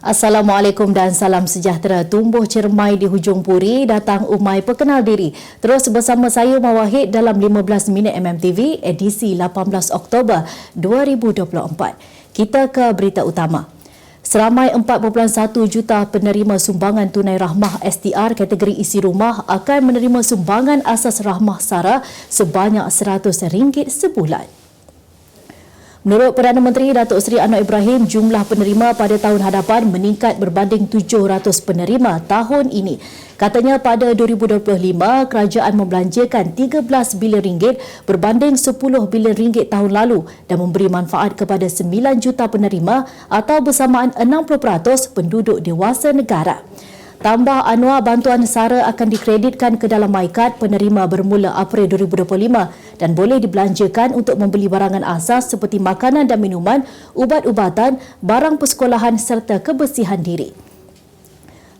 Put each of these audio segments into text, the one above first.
Assalamualaikum dan salam sejahtera. Tumbuh cermai di hujung puri, datang umai perkenal diri. Terus bersama saya Mawahid dalam 15 minit MMTV edisi 18 Oktober 2024. Kita ke berita utama. Seramai 4.1 juta penerima sumbangan tunai rahmah STR kategori isi rumah akan menerima sumbangan asas rahmah SARA sebanyak RM100 sebulan. Menurut Perdana Menteri Datuk Seri Anwar Ibrahim, jumlah penerima pada tahun hadapan meningkat berbanding 700 penerima tahun ini. Katanya pada 2025, kerajaan membelanjakan RM13 bilion berbanding RM10 bilion tahun lalu dan memberi manfaat kepada 9 juta penerima atau bersamaan 60% penduduk dewasa negara. Tambah Anwar, bantuan SARA akan dikreditkan ke dalam MyKad penerima bermula April 2025 dan boleh dibelanjakan untuk membeli barangan asas seperti makanan dan minuman, ubat-ubatan, barang persekolahan serta kebersihan diri.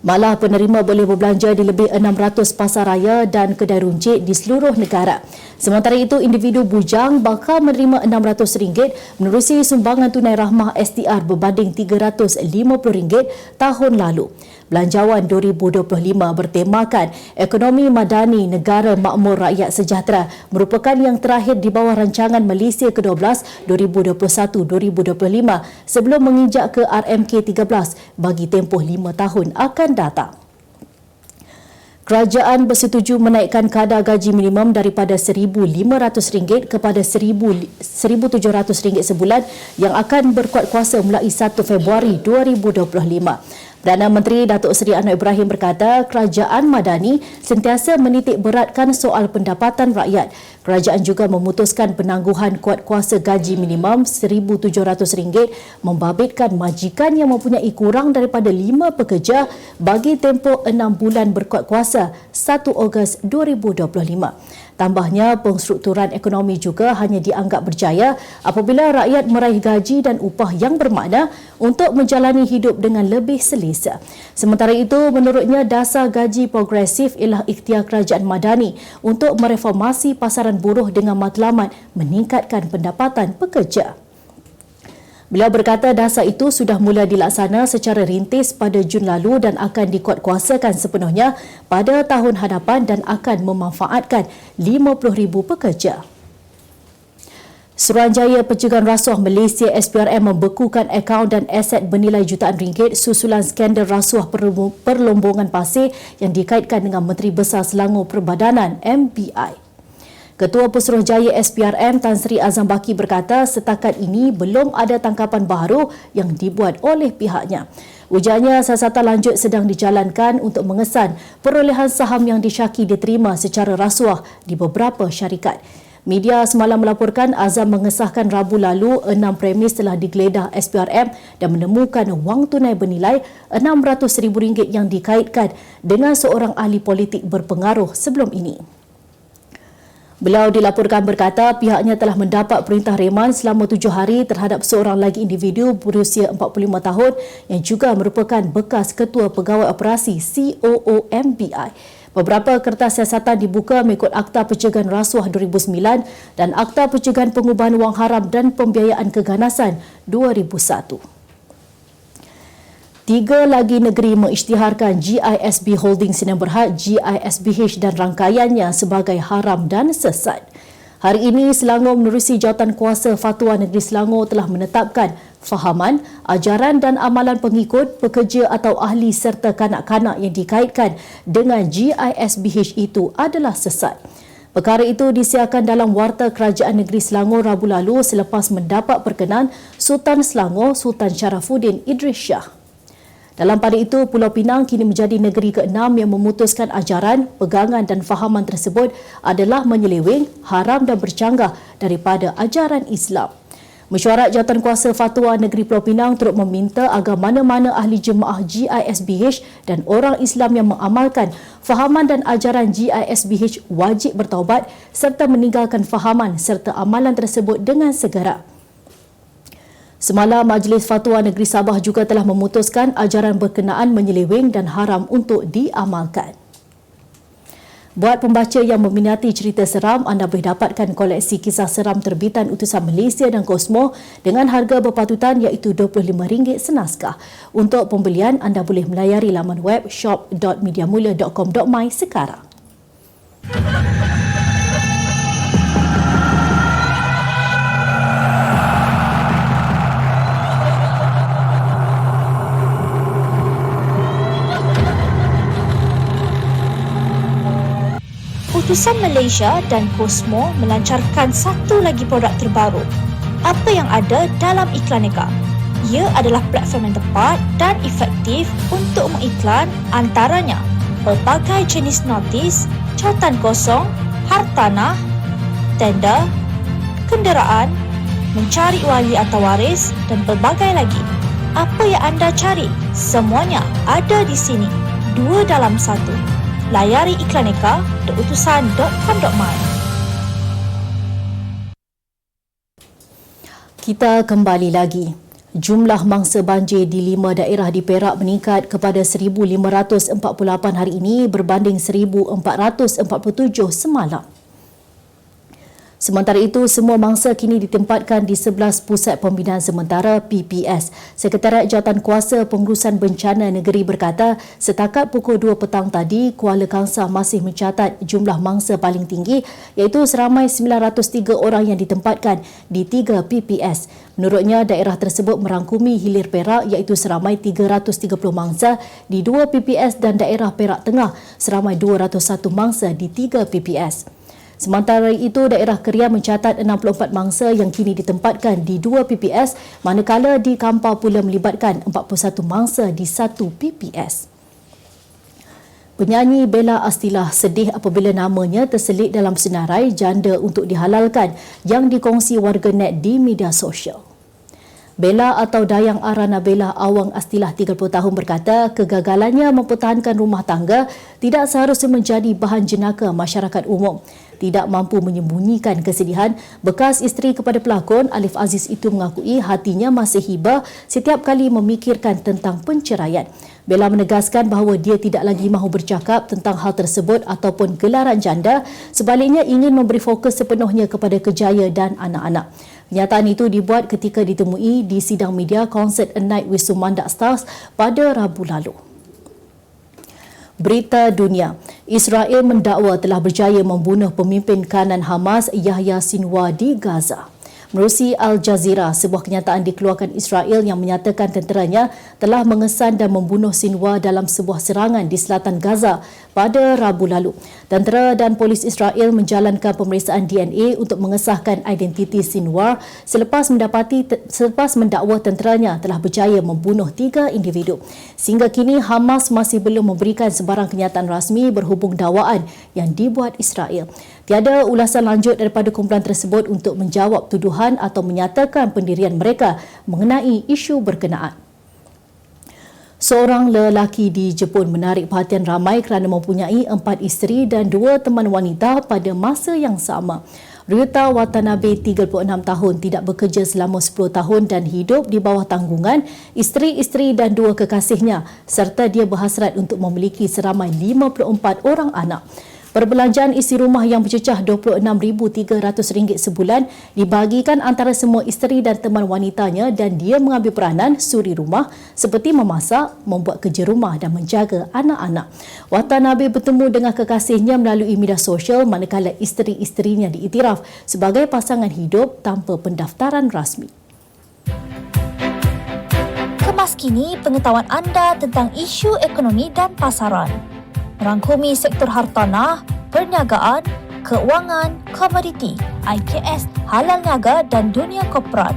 Malah penerima boleh berbelanja di lebih 600 pasar raya dan kedai runcit di seluruh negara. Sementara itu, individu bujang bakal menerima RM600 menerusi sumbangan tunai rahmah STR berbanding RM350 tahun lalu. Belanjawan 2025 bertemakan Ekonomi Madani Negara Makmur Rakyat Sejahtera merupakan yang terakhir di bawah rancangan Malaysia ke-12 2021-2025 sebelum menginjak ke RMK-13 bagi tempoh 5 tahun akan datang. Kerajaan bersetuju menaikkan kadar gaji minimum daripada RM1,500 kepada RM1,700 sebulan yang akan berkuat kuasa mulai 1 Februari 2025. Perdana Menteri Datuk Seri Anwar Ibrahim berkata kerajaan Madani sentiasa menitik beratkan soal pendapatan rakyat. Kerajaan juga memutuskan penangguhan kuat kuasa gaji minimum RM1,700 membabitkan majikan yang mempunyai kurang daripada 5 pekerja bagi tempoh 6 bulan berkuat kuasa 1 Ogos 2025. Tambahnya, pengstrukturan ekonomi juga hanya dianggap berjaya apabila rakyat meraih gaji dan upah yang bermakna untuk menjalani hidup dengan lebih selesa. Sementara itu, menurutnya dasar gaji progresif ialah ikhtiar kerajaan Madani untuk mereformasi pasaran buruh dengan matlamat meningkatkan pendapatan pekerja. Beliau berkata dasar itu sudah mula dilaksana secara rintis pada Jun lalu dan akan dikuatkuasakan sepenuhnya pada tahun hadapan dan akan memanfaatkan 50,000 pekerja. Suruhanjaya Pencegahan Rasuah Malaysia SPRM membekukan akaun dan aset bernilai jutaan ringgit susulan skandal rasuah perlombongan pasir yang dikaitkan dengan Menteri Besar Selangor Perbadanan MBI. Ketua Pesuruhjaya SPRM Tan Sri Azam Baki berkata setakat ini belum ada tangkapan baharu yang dibuat oleh pihaknya. Ujarnya siasatan lanjut sedang dijalankan untuk mengesan perolehan saham yang disyaki diterima secara rasuah di beberapa syarikat. Media semalam melaporkan Azam mengesahkan Rabu lalu 6 premis telah digeledah SPRM dan menemukan wang tunai bernilai RM600,000 yang dikaitkan dengan seorang ahli politik berpengaruh sebelum ini. Beliau dilaporkan berkata pihaknya telah mendapat perintah reman selama 7 hari terhadap seorang lagi individu berusia 45 tahun yang juga merupakan bekas Ketua Pegawai Operasi COO MBI. Beberapa kertas siasatan dibuka mengikut Akta Pencegahan Rasuah 2009 dan Akta Pencegahan Pengubahan Wang Haram dan Pembiayaan Keganasan 2001. 3 lagi negeri mengisytiharkan GISB Holding Sdn Bhd GISBH dan rangkaiannya sebagai haram dan sesat. Hari ini, Selangor menerusi Jawatankuasa Fatwa Negeri Selangor telah menetapkan fahaman, ajaran dan amalan pengikut, pekerja atau ahli serta kanak-kanak yang dikaitkan dengan GISBH itu adalah sesat. Perkara itu disiarkan dalam Warta Kerajaan Negeri Selangor Rabu lalu selepas mendapat perkenan Sultan Selangor Sultan Sharafuddin Idris Shah. Dalam pada itu, Pulau Pinang kini menjadi negeri ke-6 yang memutuskan ajaran, pegangan dan fahaman tersebut adalah menyeleweng, haram dan bercanggah daripada ajaran Islam. Mesyuarat Jawatankuasa Fatwa Negeri Pulau Pinang turut meminta agar mana-mana ahli jemaah GISBH dan orang Islam yang mengamalkan fahaman dan ajaran GISBH wajib bertaubat serta meninggalkan fahaman serta amalan tersebut dengan segera. Semalam, Majlis Fatwa Negeri Sabah juga telah memutuskan ajaran berkenaan menyeleweng dan haram untuk diamalkan. Buat pembaca yang meminati cerita seram, anda boleh dapatkan koleksi kisah seram terbitan Utusan Malaysia dan Kosmo dengan harga berpatutan iaitu RM25 senaskah. Untuk pembelian, anda boleh melayari laman web shop.mediamula.com.my sekarang. Utusan Malaysia dan Kosmo melancarkan satu lagi produk terbaru. Apa yang ada dalam Iklaneka? Ia adalah platform yang tepat dan efektif untuk mengiklan antaranya pelbagai jenis notis, cautan kosong, hartanah, tender, kenderaan, mencari wali atau waris dan pelbagai lagi. Apa yang anda cari? Semuanya ada di sini. 2 dalam 1. Layari Iklaneka theutusan.com.my. Kita kembali lagi. Jumlah mangsa banjir di 5 daerah di Perak meningkat kepada 1,548 hari ini berbanding 1,447 semalam. Sementara itu, semua mangsa kini ditempatkan di 11 pusat pembinaan sementara PPS. Sekretariat Jawatankuasa Pengurusan Bencana Negeri berkata, setakat pukul 2 petang tadi, Kuala Kangsar masih mencatat jumlah mangsa paling tinggi iaitu seramai 903 orang yang ditempatkan di 3 PPS. Menurutnya, daerah tersebut merangkumi hilir Perak iaitu seramai 330 mangsa di 2 PPS dan daerah Perak Tengah seramai 201 mangsa di 3 PPS. Sementara itu, daerah Keria mencatat 64 mangsa yang kini ditempatkan di 2 PPS, manakala di Kampar pula melibatkan 41 mangsa di 1 PPS. Penyanyi Bella Astilah sedih apabila namanya terselit dalam senarai janda untuk dihalalkan yang dikongsi warganet di media sosial. Bella atau Dayang Arana Bella Awang Astilah 30 tahun berkata kegagalannya mempertahankan rumah tangga tidak seharusnya menjadi bahan jenaka masyarakat umum. Tidak mampu menyembunyikan kesedihan, bekas isteri kepada pelakon Alif Aziz itu mengakui hatinya masih hibah setiap kali memikirkan tentang penceraian. Bella menegaskan bahawa dia tidak lagi mahu bercakap tentang hal tersebut ataupun gelaran janda, sebaliknya ingin memberi fokus sepenuhnya kepada kerjaya dan anak-anak. Kenyataan itu dibuat ketika ditemui di sidang media konsert A Night with Sumandak Stars pada Rabu lalu. Berita dunia, Israel mendakwa telah berjaya membunuh pemimpin kanan Hamas Yahya Sinwar di Gaza. Menerusi Al Jazeera, sebuah kenyataan dikeluarkan Israel yang menyatakan tenteranya telah mengesan dan membunuh Sinwar dalam sebuah serangan di selatan Gaza pada Rabu lalu. Tentera dan polis Israel menjalankan pemeriksaan DNA untuk mengesahkan identiti Sinwar selepas mendakwa tenteranya telah berjaya membunuh 3 individu. Sehingga kini Hamas masih belum memberikan sebarang kenyataan rasmi berhubung dakwaan yang dibuat Israel. Tiada ulasan lanjut daripada kumpulan tersebut untuk menjawab tuduhan atau menyatakan pendirian mereka mengenai isu berkenaan. Seorang lelaki di Jepun menarik perhatian ramai kerana mempunyai 4 isteri dan 2 teman wanita pada masa yang sama. Ryuta Watanabe, 36 tahun, tidak bekerja selama 10 tahun dan hidup di bawah tanggungan isteri-isteri dan 2 kekasihnya serta dia berhasrat untuk memiliki seramai 54 orang anak. Perbelanjaan isi rumah yang bercecah RM26,300 sebulan dibahagikan antara semua isteri dan teman wanitanya dan dia mengambil peranan suri rumah seperti memasak, membuat kerja rumah dan menjaga anak-anak. Watanabe bertemu dengan kekasihnya melalui media sosial manakala isteri-isterinya diiktiraf sebagai pasangan hidup tanpa pendaftaran rasmi. Kemas kini pengetahuan anda tentang isu ekonomi dan pasaran. Merangkumi sektor hartanah, perniagaan, keuangan, komoditi, IKS, halal niaga dan dunia korporat.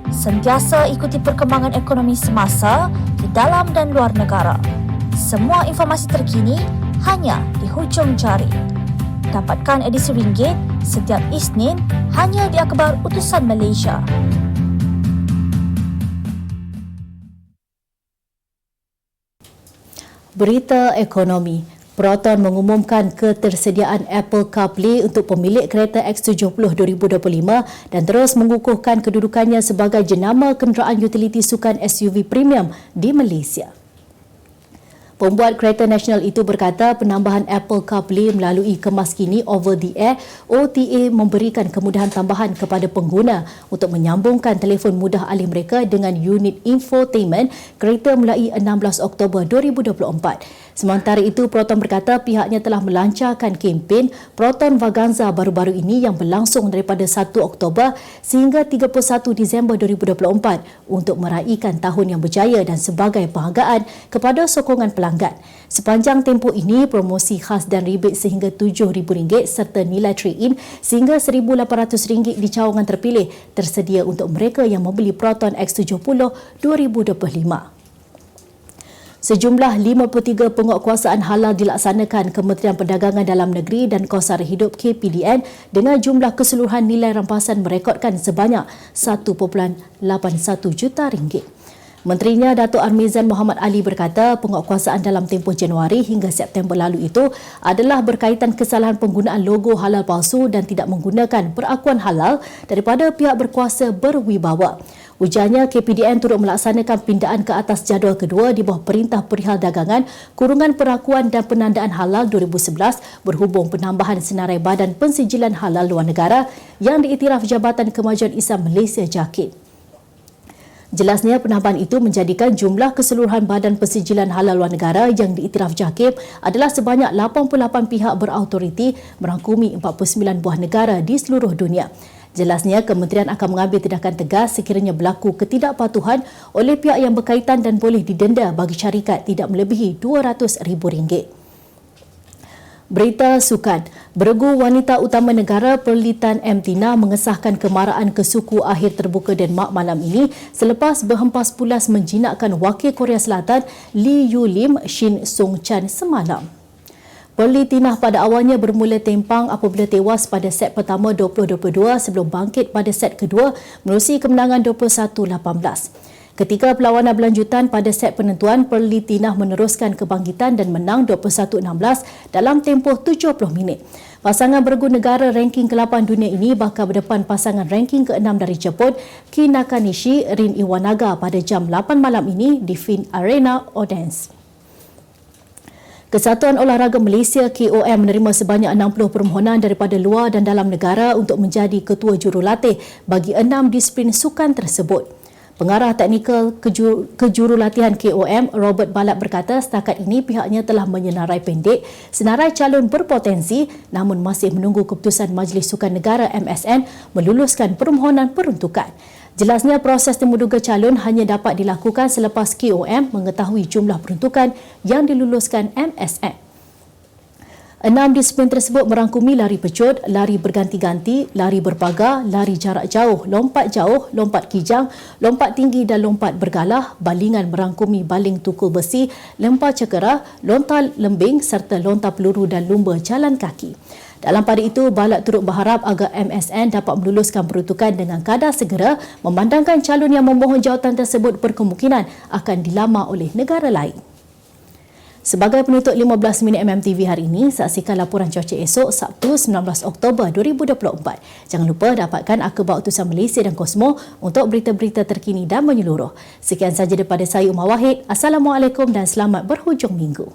Sentiasa ikuti perkembangan ekonomi semasa di dalam dan luar negara. Semua informasi terkini hanya di hujung jari. Dapatkan edisi ringgit setiap Isnin hanya di Akhbar Utusan Malaysia. Berita ekonomi. Proton mengumumkan ketersediaan Apple CarPlay untuk pemilik kereta X70 2025 dan terus mengukuhkan kedudukannya sebagai jenama kenderaan utiliti sukan SUV premium di Malaysia. Pembuat kereta nasional itu berkata penambahan Apple CarPlay melalui kemas kini over the air OTA memberikan kemudahan tambahan kepada pengguna untuk menyambungkan telefon mudah alih mereka dengan unit infotainment kereta mulai 16 Oktober 2024. Sementara itu, Proton berkata pihaknya telah melancarkan kempen Proton Vaganza baru-baru ini yang berlangsung daripada 1 Oktober sehingga 31 Disember 2024 untuk meraihkan tahun yang berjaya dan sebagai penghargaan kepada sokongan pelanggan. Sepanjang tempoh ini, promosi khas dan rebate sehingga RM7,000 serta nilai trade-in sehingga RM1,800 di cawangan terpilih tersedia untuk mereka yang membeli Proton X70 2025. Sejumlah 53 penguatkuasaan halal dilaksanakan Kementerian Perdagangan Dalam Negeri dan Kos Sara Hidup KPDN dengan jumlah keseluruhan nilai rampasan merekodkan sebanyak RM1.81 juta. Menterinya Datuk Armizan Muhammad Ali berkata penguatkuasaan dalam tempoh Januari hingga September lalu itu adalah berkaitan kesalahan penggunaan logo halal palsu dan tidak menggunakan perakuan halal daripada pihak berkuasa berwibawa. Ujarnya KPDN turut melaksanakan pindaan ke atas jadual kedua di bawah Perintah Perihal Dagangan, Kurungan Perakuan dan Penandaan Halal 2011 berhubung penambahan senarai Badan Pensijilan Halal Luar Negara yang diiktiraf Jabatan Kemajuan Islam Malaysia JAKIM. Jelasnya penambahan itu menjadikan jumlah keseluruhan Badan Pensijilan Halal Luar Negara yang diiktiraf JAKIM adalah sebanyak 88 pihak berautoriti merangkumi 49 buah negara di seluruh dunia. Jelasnya, kementerian akan mengambil tindakan tegas sekiranya berlaku ketidakpatuhan oleh pihak yang berkaitan dan boleh didenda bagi syarikat tidak melebihi RM200,000. Berita sukan. Beregu wanita utama negara Perlitan M. Tina mengesahkan kemarahan ke suku akhir terbuka Denmark malam ini selepas berhempas pulas menjinakkan wakil Korea Selatan Lee Yu Lim Shin Song Chan semalam. Perli Tinah pada awalnya bermula tempang apabila tewas pada set pertama 2022 sebelum bangkit pada set kedua menerusi kemenangan 21-18. Ketika perlawanan berlanjutan pada set penentuan, Perli Tinah meneruskan kebangkitan dan menang 21-16 dalam tempoh 70 minit. Pasangan beregu negara ranking ke-8 dunia ini bakal berdepan pasangan ranking ke-6 dari Jepun, Ki Nakanishi Rin Iwanaga pada jam 8 malam ini di Fin Arena Odense. Kesatuan Olahraga Malaysia KOM menerima sebanyak 60 permohonan daripada luar dan dalam negara untuk menjadi ketua jurulatih bagi 6 disiplin sukan tersebut. Pengarah teknikal kejurulatihan KOM, Robert Balat berkata setakat ini pihaknya telah menyenarai pendek senarai calon berpotensi namun masih menunggu keputusan Majlis Sukan Negara MSN meluluskan permohonan peruntukan. Jelasnya proses temuduga calon hanya dapat dilakukan selepas KOM mengetahui jumlah peruntukan yang diluluskan MSN. 6 disiplin tersebut merangkumi lari pecut, lari berganti-ganti, lari berpagar, lari jarak jauh, lompat kijang, lompat tinggi dan lompat bergalah, balingan merangkumi baling tukul besi, lempar cekera, lontar lembing serta lontar peluru dan lumba jalan kaki. Dalam pada itu, Balat turut berharap agar MSN dapat meluluskan peruntukan dengan kadar segera memandangkan calon yang memohon jawatan tersebut berkemungkinan akan dilamar oleh negara lain. Sebagai penutup 15 minit MMTV hari ini, saksikan laporan cuaca esok Sabtu 19 Oktober 2024. Jangan lupa dapatkan akhbar utusan Malaysia dan Kosmo untuk berita-berita terkini dan menyeluruh. Sekian sahaja daripada saya Umar Wahid. Assalamualaikum dan selamat berhujung minggu.